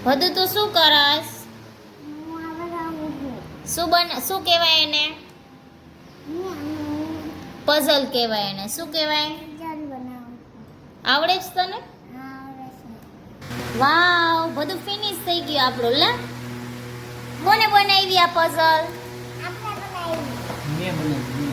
બધું તું શું કરસ? શું કહેવાય એને? પઝલ કહેવાય એને. શું કહેવાય? આવડે છે તને? વાવ, બધું ફિનિશ થઈ ગયું આપણું. લે, કોને બનાવી આ પઝલ? મેં બનાવી.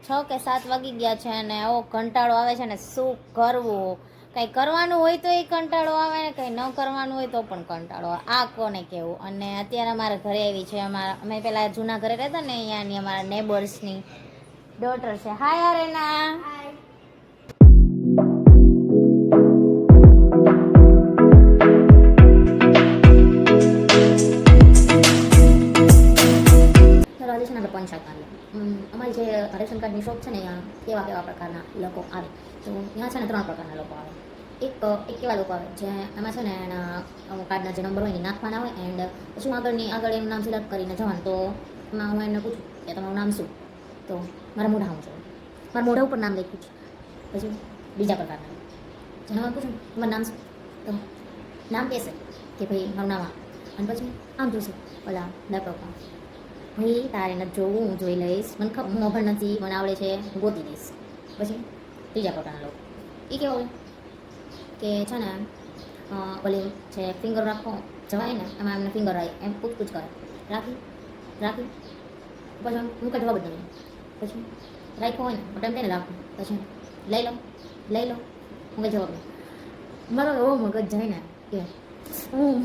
છ કે 7 વાગી ગયા છે અને એવો કંટાળો આવે છે ને શું કરવું. કંઈ કરવાનું હોય તો એ કંટાળો આવે ને કંઈ ન કરવાનું હોય તો પણ કંટાળો આવે. આ કોને કહેવું. અને અત્યારે અમારા ઘરે આવી છે અમે પહેલાં જૂના ઘરે રહેતા ને અહીંયાની અમારા નેબર્સની ડોટર છે. હાય અરેના. આજે છે ને આપણે પંચાયત કાઢીએ. અમારી જે રેશન કાર્ડની શોપ છે ને અહીંયા કેવા કેવા પ્રકારના લોકો આવે તો ત્યાં છે ને 3 પ્રકારના લોકો આવે. એક કેવા લોકો આવે જે એમાં છે ને એના કાર્ડના જે નંબર હોય એ નાખવાના હોય એન્ડ પછી આગળ એનું નામ સિલેક્ટ કરીને જવાનું. તો એમાં હું એમને પૂછું કે તમારું નામ શું? તો મારા મોઢા છે, મારા મોઢા ઉપર નામ લખ્યું છે. પછી બીજા પ્રકારના જેને પૂછું તમારું નામ શું? તો નામ કહેશે કે ભાઈ મારું નામ અને પછી આમ જોશે ઓલા લેપટોપમાં ભાઈ તારે નથી જોવું, હું જોઈ લઈશ, મને ખબર નથી, મને આવડે છે, હું ગોતી દઈશ. પછી ત્રીજા પ્રકારના લોકો એ કેવો હોય કે છે ને ઓલી છે ફિંગર રાખો જવાય ને એમાં એમને ફિંગર આવે એમ પૂછ કરે રાખી પછી હું કંઈ જવાબ જ નહીં. પછી રાખ્યો હોય ને તો ટાઈમ તેને રાખું પછી લઈ લો હું કંઈ જવાબ નહીં. મારો એવો મગજ જાય ને કે હું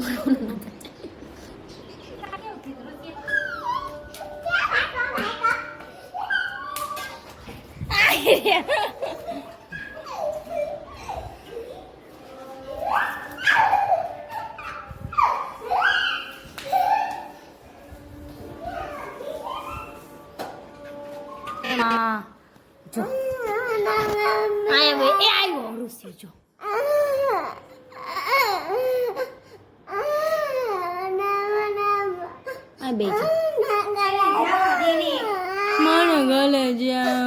જો આવ્યો રૂસી જો આ બે મને ગલે જા